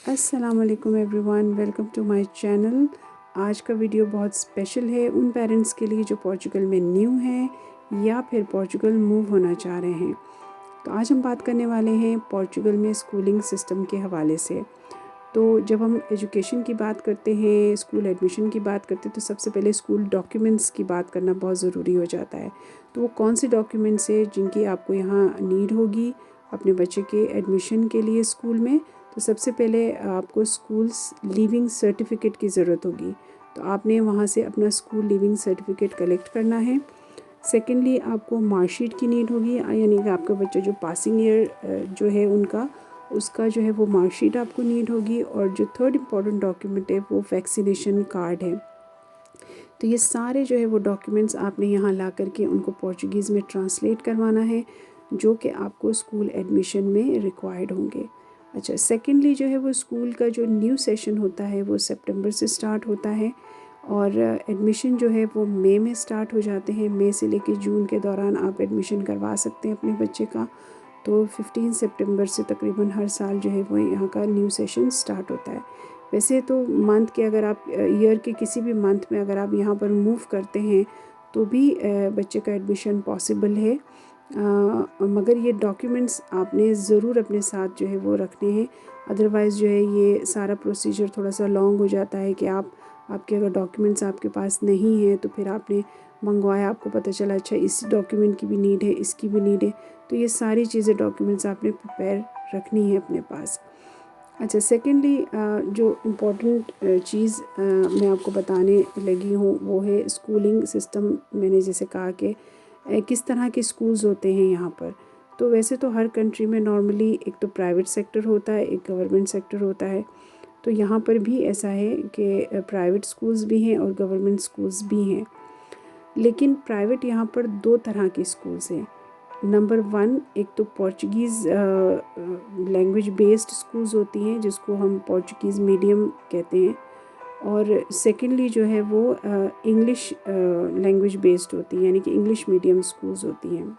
अस्सलाम वालेकुम everyone, welcome to my channel. आज का वीडियो बहुत स्पेशल है उन पेरेंट्स के लिए जो पोर्चुगल में न्यू हैं या फिर पोर्चुगल मूव होना चाह रहे हैं। तो आज हम बात करने वाले हैं पोर्चुगल में स्कूलिंग सिस्टम के हवाले से। तो जब हम एजुकेशन की बात करते हैं, स्कूल एडमिशन की बात करते हैं, तो सबसे पहले स्कूल डॉक्यूमेंट्स की बात करना बहुत ज़रूरी हो जाता है। तो वो कौन से डॉक्यूमेंट्स है जिनकी आपको यहाँ नीड होगी अपने बच्चे के एडमिशन के लिए स्कूल में। तो सबसे पहले आपको स्कूल लीविंग सर्टिफिकेट की ज़रूरत होगी। तो आपने वहाँ से अपना स्कूल लीविंग सर्टिफिकेट कलेक्ट करना है। सेकेंडली आपको मार्कशीट की नीड होगी, यानी कि आपका बच्चा जो पासिंग ईयर जो है उसका जो है वो मार्कशीट आपको नीड होगी। और जो थर्ड इम्पॉर्टेंट डॉक्यूमेंट है वो वैक्सीनेशन कार्ड है। तो ये सारे जो है वो डॉक्यूमेंट्स आपने यहाँ ला करके उनको पोर्चुगीज़ में ट्रांसलेट करवाना है, जो कि आपको स्कूल एडमिशन में रिक्वायर्ड होंगे। अच्छा, सेकेंडली जो है वो स्कूल का जो न्यू सेशन होता है वो सितंबर से स्टार्ट होता है और एडमिशन जो है वो मई में स्टार्ट हो जाते हैं। मई से लेकर जून के दौरान आप एडमिशन करवा सकते हैं अपने बच्चे का। तो 15 सितंबर से तकरीबन हर साल जो है वो यहाँ का न्यू सेशन स्टार्ट होता है। वैसे तो मंथ के अगर आप ईयर के किसी भी मंथ में अगर आप यहाँ पर मूव करते हैं तो भी बच्चे का एडमिशन पॉसिबल है। मगर ये डॉक्यूमेंट्स आपने ज़रूर अपने साथ जो है वो रखने हैं, अदरवाइज़ जो है ये सारा प्रोसीजर थोड़ा सा लॉन्ग हो जाता है कि आपके अगर डॉक्यूमेंट्स आपके पास नहीं है तो फिर आपने मंगवाया, आपको पता चला अच्छा इस डॉक्यूमेंट की भी नीड है, इसकी भी नीड है। तो ये सारी चीज़ें डॉक्यूमेंट्स आपने प्रिपेयर रखनी है अपने पास। अच्छा, सेकेंडली जो इम्पोर्टेंट चीज़ मैं आपको बताने लगी हूँ वो है स्कूलिंग सिस्टम। मैंने जैसे कहा कि किस तरह के स्कूल्स होते हैं यहाँ पर। तो वैसे तो हर कंट्री में नॉर्मली एक तो प्राइवेट सेक्टर होता है, एक गवर्नमेंट सेक्टर होता है। तो यहाँ पर भी ऐसा है कि प्राइवेट स्कूल्स भी हैं और गवर्नमेंट स्कूल्स भी हैं। लेकिन प्राइवेट यहाँ पर दो तरह के स्कूल्स हैं। नंबर वन, एक तो पोर्चुगीज़ लैंग्वेज बेस्ड स्कूल्स होती हैं जिसको हम पोर्चुगीज़ मीडियम कहते हैं। और सेकेंडली जो है वो इंग्लिश लैंग्वेज बेस्ड होती हैं, यानी कि इंग्लिश मीडियम स्कूल्स होती हैं।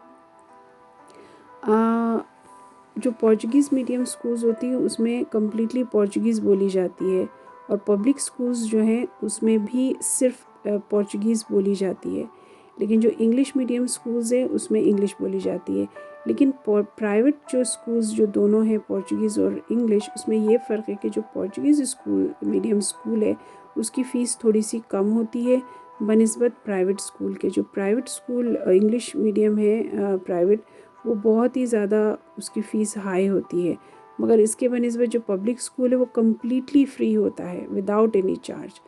जो पोर्चुगीज़ मीडियम स्कूल्स होती हैं उसमें कम्प्लीटली पोर्चुगीज़ बोली जाती है और पब्लिक स्कूल्स जो हैं उसमें भी सिर्फ पोर्चुगीज़ बोली जाती है। लेकिन जो इंग्लिश मीडियम स्कूल्स हैं उसमें इंग्लिश बोली जाती है। लेकिन प्राइवेट जो स्कूल्स जो दोनों हैं पोर्चुगीज़ और इंग्लिश, उसमें ये फ़र्क है कि जो पोर्चुगीज़ स्कूल मीडियम स्कूल है उसकी फ़ीस थोड़ी सी कम होती है बनिस्बत प्राइवेट स्कूल के। जो प्राइवेट स्कूल इंग्लिश मीडियम है प्राइवेट, वो बहुत ही ज़्यादा उसकी फ़ीस हाई होती है। मगर इसके बनिस्बत जो पब्लिक स्कूल है वो कम्प्लीटली फ्री होता है विदाउट एनी चार्ज।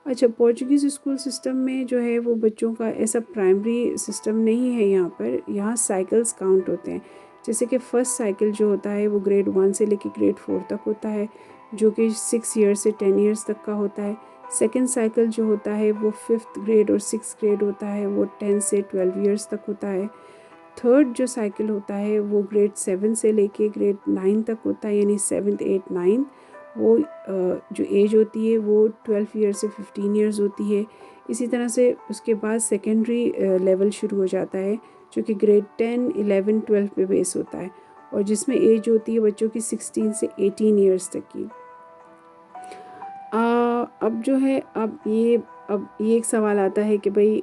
अच्छा, पोर्चुगीज़ स्कूल सिस्टम में जो है वो बच्चों का ऐसा प्राइमरी सिस्टम नहीं है यहाँ पर। यहाँ साइकिल्स काउंट होते हैं। जैसे कि फ़र्स्ट साइकिल जो होता है वो ग्रेड 1 से लेकर ग्रेड 4 तक होता है, जो कि 6 ईयर्स से 10 ईयर्स तक का होता है। सेकेंड साइकिल जो होता है वो 5th ग्रेड और 6th ग्रेड होता है, वो 10 से 12 ईयर्स तक होता है। थर्ड जो साइकिल होता है वो ग्रेड 7 से लेके ग्रेड 9 तक होता है, यानी 7th 8th 9th। वो जो एज होती है वो 12 ईयर से 15 ईयर्स होती है। इसी तरह से उसके बाद सेकेंडरी लेवल शुरू हो जाता है जो कि ग्रेड 10 11 12 पे बेस होता है और जिसमें एज होती है बच्चों की 16 से 18 ईयर्स तक की। अब जो है अब ये एक सवाल आता है कि भाई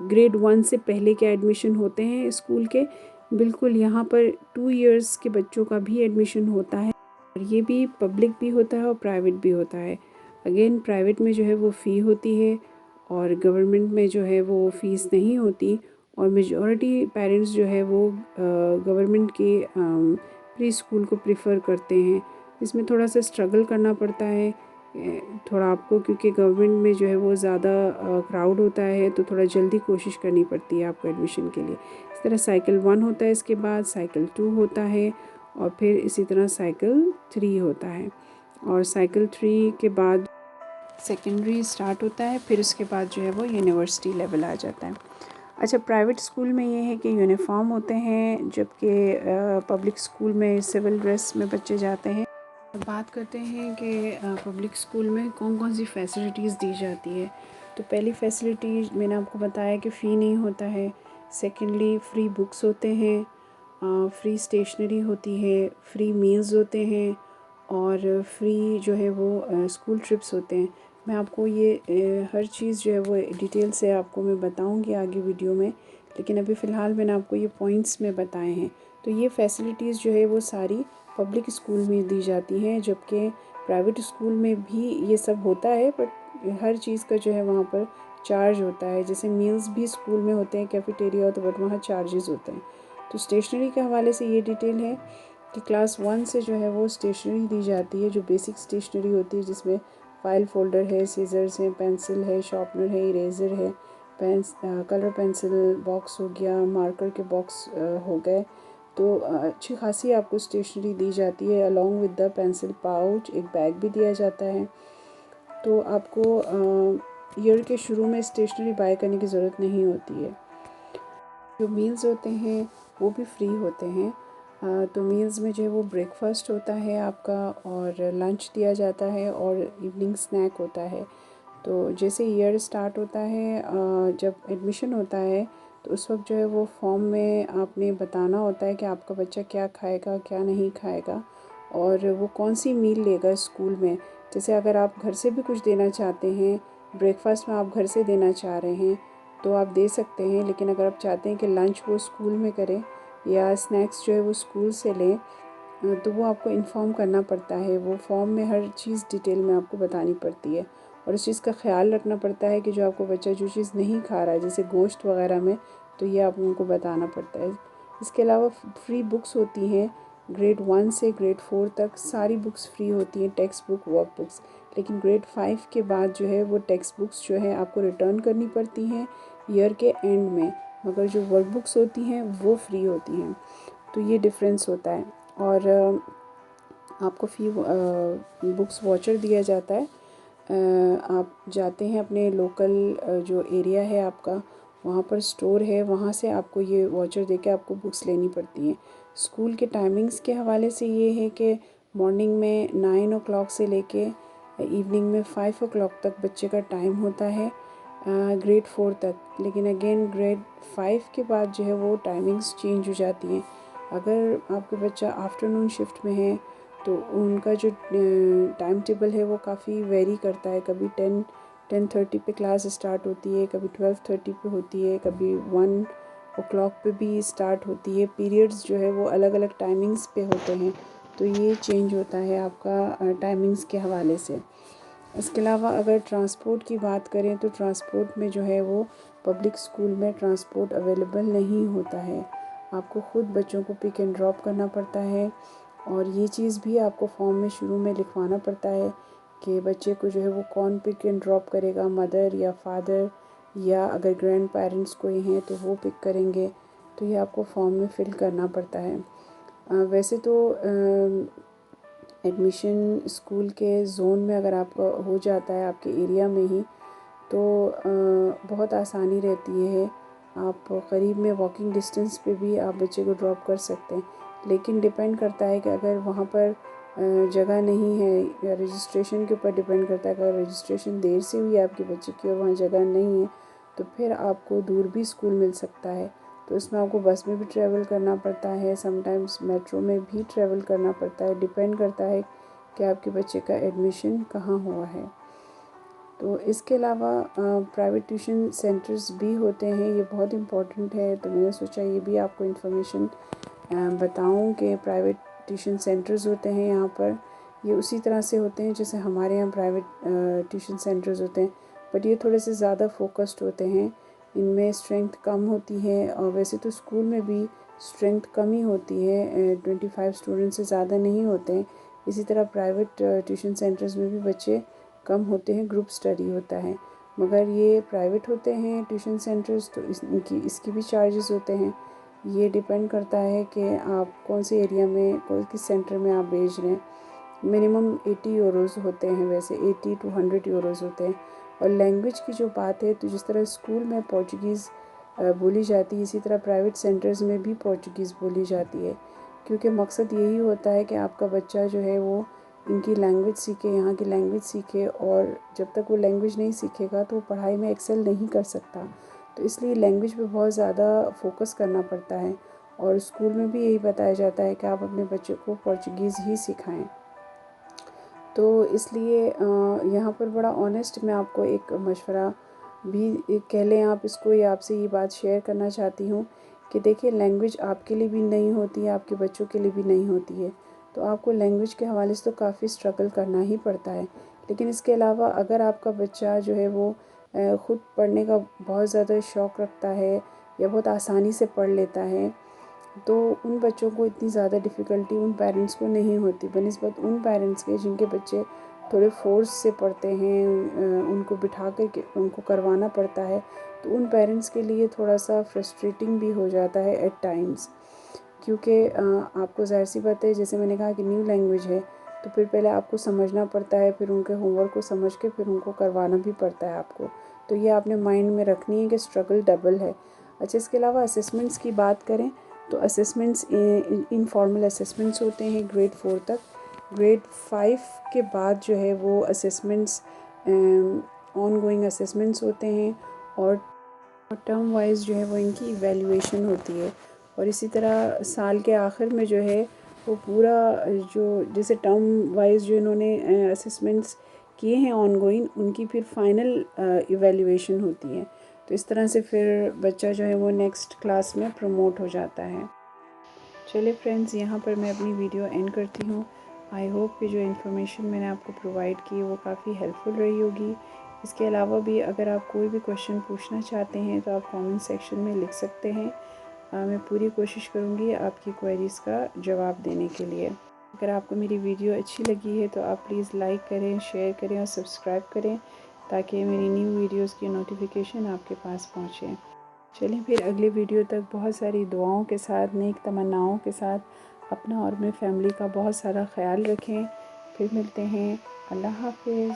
ग्रेड 1 से पहले क्या एडमिशन होते हैं स्कूल के। बिल्कुल, यहाँ पर 2 ईयर्स के बच्चों का भी एडमिशन होता है और ये भी पब्लिक भी होता है और प्राइवेट भी होता है। अगेन प्राइवेट में जो है वो फ़ी होती है और गवर्नमेंट में जो है वो फ़ीस नहीं होती। और मेजॉरिटी पेरेंट्स जो है वो गवर्नमेंट के प्री स्कूल को प्रेफर करते हैं। इसमें थोड़ा सा स्ट्रगल करना पड़ता है थोड़ा आपको, क्योंकि गवर्नमेंट में जो है वो ज़्यादा क्राउड होता है तो थोड़ा जल्दी कोशिश करनी पड़ती है आपको एडमिशन के लिए। इस तरह साइकिल 1 होता है, इसके बाद साइकिल 2 होता है और फिर इसी तरह साइकिल 3 होता है और साइकिल 3 के बाद सेकेंडरी स्टार्ट होता है। फिर उसके बाद जो है वो यूनिवर्सिटी लेवल आ जाता है। अच्छा, प्राइवेट स्कूल में ये है कि यूनिफॉर्म होते हैं, जबकि पब्लिक स्कूल में सिविल ड्रेस में बच्चे जाते हैं। बात करते हैं कि पब्लिक स्कूल में कौन कौन सी फैसिलिटीज़ दी जाती है। तो पहली फैसिलिटी मैंने आपको बताया कि फ़ी नहीं होता है। सेकेंडली फ्री बुक्स होते हैं, फ्री स्टेशनरी होती है, फ्री मील्स होते हैं और फ्री जो है वो स्कूल ट्रिप्स होते हैं। मैं आपको ये हर चीज़ जो है वो डिटेल से आपको मैं बताऊंगी आगे वीडियो में, लेकिन अभी फ़िलहाल मैंने आपको ये पॉइंट्स में बताए हैं। तो ये फैसिलिटीज़ जो है वो सारी पब्लिक स्कूल में दी जाती हैं, जबकि प्राइवेट स्कूल में भी ये सब होता है, बट हर चीज़ का जो है वहाँ पर चार्ज होता है। जैसे मील्स भी स्कूल में होते हैं, कैफेटेरिया होता है, बट वहाँ चार्जेस होते हैं। तो स्टेशनरी के हवाले से ये डिटेल है कि क्लास 1 से जो है वो स्टेशनरी दी जाती है, जो बेसिक स्टेशनरी होती है, जिसमें फाइल फोल्डर है, सीजर्स हैं, पेंसिल है, शार्पनर है, इरेज़र है, कलर पेंसिल बॉक्स हो गया, मार्कर के बॉक्स हो गए। तो अच्छी खासी आपको स्टेशनरी दी जाती है। Along with the pencil pouch एक बैग भी दिया जाता है। तो आपको ईयर के शुरू में स्टेशनरी बाय करने की ज़रूरत नहीं होती है। जो मील्स होते हैं वो भी फ्री होते हैं। तो मील्स में जो है वो ब्रेकफास्ट होता है आपका, और लंच दिया जाता है, और इवनिंग स्नैक होता है। तो जैसे ईयर स्टार्ट होता है, जब एडमिशन होता है, तो उस वक्त जो है वो फॉर्म में आपने बताना होता है कि आपका बच्चा क्या खाएगा, क्या नहीं खाएगा, और वो कौन सी मील लेगा स्कूल में। जैसे अगर आप घर से भी कुछ देना चाहते हैं, ब्रेकफास्ट में आप घर से देना चाह रहे हैं तो आप दे सकते हैं, लेकिन अगर आप चाहते हैं कि लंच वो स्कूल में करें या स्नैक्स जो है वो स्कूल से लें, तो वो आपको इन्फॉर्म करना पड़ता है। वो फॉर्म में हर चीज़ डिटेल में आपको बतानी पड़ती है, और इस चीज़ का ख्याल रखना पड़ता है कि जो आपको बच्चा जो चीज़ नहीं खा रहा है, जैसे गोश्त वगैरह में, तो ये आप उनको बताना पड़ता है। इसके अलावा फ्री बुक्स होती हैं। ग्रेड 1 से ग्रेड 4 तक सारी बुक्स फ्री होती हैं, टेक्स्ट बुक, वर्क बुक्स। लेकिन ग्रेड 5 के बाद जो है वो टेक्स्ट बुक्स जो है आपको रिटर्न करनी पड़ती हैं ईयर के एंड में, मगर जो वर्क बुक्स होती हैं वो फ्री होती हैं। तो ये डिफरेंस होता है। और आपको फ्री बुक्स वाचर दिया जाता है। आप जाते हैं अपने लोकल जो एरिया है आपका, वहाँ पर स्टोर है, वहाँ से आपको ये वाचर देके आपको बुक्स लेनी पड़ती हैं। स्कूल के टाइमिंग्स के हवाले से ये है कि मॉर्निंग में 9 o'clock से लेके इवनिंग में 5 o'clock तक बच्चे का टाइम होता है, ग्रेड 4 तक। लेकिन अगेन ग्रेड 5 के बाद जो है वो टाइमिंग्स चेंज हो जाती हैं। अगर आपका बच्चा आफ्टरनून शिफ्ट में है तो उनका जो टाइम टेबल है वो काफ़ी वेरी करता है। कभी 10:30 पे क्लास स्टार्ट होती है, कभी 12:30 पे होती है, कभी 1 o'clock पे भी स्टार्ट होती है। पीरियड्स जो है वो अलग अलग टाइमिंग्स पे होते हैं। तो ये चेंज होता है आपका टाइमिंग्स के हवाले से। इसके अलावा अगर ट्रांसपोर्ट की बात करें तो ट्रांसपोर्ट में जो है वो पब्लिक स्कूल में ट्रांसपोर्ट अवेलेबल नहीं होता है। आपको ख़ुद बच्चों को पिक एंड ड्रॉप करना पड़ता है, और ये चीज़ भी आपको फॉर्म में शुरू में लिखवाना पड़ता है कि बच्चे को जो है वो कौन पिक एंड ड्रॉप करेगा, मदर या फादर, या अगर ग्रैंड पेरेंट्स कोई हैं तो वो पिक करेंगे। तो ये आपको फॉर्म में फ़िल करना पड़ता है। वैसे तो एडमिशन स्कूल के ज़ोन में अगर आपका हो जाता है आपके एरिया में ही, तो बहुत आसानी रहती है। आप करीब में वॉकिंग डिस्टेंस पे भी आप बच्चे को ड्रॉप कर सकते हैं। लेकिन डिपेंड करता है कि अगर वहाँ पर जगह नहीं है, या रजिस्ट्रेशन के ऊपर डिपेंड करता है। अगर रजिस्ट्रेशन देर से हुई आपके बच्चे की और वहाँ जगह नहीं है, तो फिर आपको दूर भी स्कूल मिल सकता है। तो इसमें आपको बस में भी ट्रैवल करना पड़ता है, समटाइम्स मेट्रो में भी ट्रैवल करना पड़ता है। डिपेंड करता है कि आपके बच्चे का एडमिशन कहाँ हुआ है। तो इसके अलावा प्राइवेट ट्यूशन सेंटर्स भी होते हैं, ये बहुत इम्पोर्टेंट है। तो मैंने सोचा ये भी आपको इन्फॉर्मेशन बताऊं कि प्राइवेट ट्यूशन सेंटर्स होते हैं यहाँ पर। ये उसी तरह से होते हैं जैसे हमारे यहाँ प्राइवेट ट्यूशन सेंटर्स होते हैं, बट ये थोड़े से ज़्यादा फोकस्ड होते हैं। इनमें स्ट्रेंथ कम होती है, और वैसे तो स्कूल में भी स्ट्रेंथ कम ही होती है, 25 स्टूडेंट से ज़्यादा नहीं होते हैं। इसी तरह प्राइवेट ट्यूशन सेंटर्स में भी बच्चे कम होते हैं, ग्रुप स्टडी होता है। मगर ये प्राइवेट होते हैं ट्यूशन सेंटर्स, तो इसकी भी चार्जेस होते हैं। ये डिपेंड करता है कि आप कौन से एरिया में, कौन किस सेंटर में आप भेज रहे हैं। मिनिमम 80 यूरोज़ होते हैं, वैसे 80 to 100 यूरोज़ होते हैं। और लैंग्वेज की जो बात है, तो जिस तरह स्कूल में पोर्चुगीज़ बोली जाती है, इसी तरह प्राइवेट सेंटर्स में भी पोर्चुगीज़ बोली जाती है। क्योंकि मकसद यही होता है कि आपका बच्चा जो है वो इनकी लैंग्वेज सीखे, यहाँ की लैंग्वेज सीखे, और जब तक वो लैंग्वेज नहीं सीखेगा तो वो पढ़ाई में एक्सेल नहीं कर सकता। तो इसलिए लैंग्वेज पे बहुत ज़्यादा फोकस करना पड़ता है, और स्कूल में भी यही बताया जाता है कि आप अपने बच्चे को पोर्चुगीज़ ही सिखाएं। तो इसलिए यहाँ पर बड़ा ऑनेस्ट मैं आपको एक मशवरा भी कह लें आप इसको, या आपसे ये बात शेयर करना चाहती हूँ कि देखिए, लैंग्वेज आपके लिए भी नहीं होती है, आपके बच्चों के लिए भी नहीं होती है। तो आपको लैंग्वेज के हवाले से तो काफ़ी स्ट्रगल करना ही पड़ता है। लेकिन इसके अलावा अगर आपका बच्चा जो है वो ख़ुद पढ़ने का बहुत ज़्यादा शौक़ रखता है या बहुत आसानी से पढ़ लेता है, तो उन बच्चों को इतनी ज़्यादा डिफ़िकल्टी उन पेरेंट्स को नहीं होती बनिस्बत उन पेरेंट्स के जिनके बच्चे थोड़े फ़ोर्स से पढ़ते हैं, उनको बिठा कर के उनको करवाना पड़ता है। तो उन पेरेंट्स के लिए थोड़ा सा फ्रस्ट्रेटिंग भी हो जाता है एट टाइम्स, क्योंकि आपको ज़ाहिर सी बात है, जैसे मैंने कहा कि न्यू लैंग्वेज है, तो फिर पहले आपको समझना पड़ता है, फिर उनके होमवर्क को समझ के फिर उनको करवाना भी पड़ता है आपको। तो ये आपने माइंड में रखनी है कि स्ट्रगल डबल है। अच्छा, इसके अलावा असेसमेंट्स की बात करें तो असेसमेंट्स इनफॉर्मल असेसमेंट्स होते हैं ग्रेड 4 तक। ग्रेड 5 के बाद जो है वो असेसमेंट्स ऑन गोइंग असेसमेंट्स होते हैं, और टर्म वाइज जो है वो इनकी इवैल्यूएशन होती है। और इसी तरह साल के आखिर में जो है वो पूरा जो जैसे टर्म वाइज जो इन्होंने असेसमेंट्स किए हैं ऑन गोइंग, उनकी फिर फाइनल इवैल्यूएशन होती है। तो इस तरह से फिर बच्चा जो है वो नेक्स्ट क्लास में प्रमोट हो जाता है। चलिए फ्रेंड्स, यहाँ पर मैं अपनी वीडियो एंड करती हूँ। आई होप कि जो इन्फॉर्मेशन मैंने आपको प्रोवाइड की वो काफ़ी हेल्पफुल रही होगी। इसके अलावा भी अगर आप कोई भी क्वेश्चन पूछना चाहते हैं तो आप कमेंट सेक्शन में लिख सकते हैं। मैं पूरी कोशिश करूँगी आपकी क्वेरीज़ का जवाब देने के लिए। अगर आपको मेरी वीडियो अच्छी लगी है तो आप प्लीज़ लाइक करें, शेयर करें और सब्सक्राइब करें, ताकि मेरी न्यू वीडियोज़ की नोटिफिकेशन आपके पास पहुँचे। चलिए फिर अगले वीडियो तक बहुत सारी दुआओं के साथ, नेक तमन्नाओं के साथ अपना और अपनी फैमिली का बहुत सारा ख्याल रखें। फिर मिलते हैं। अल्लाह हाफिज़।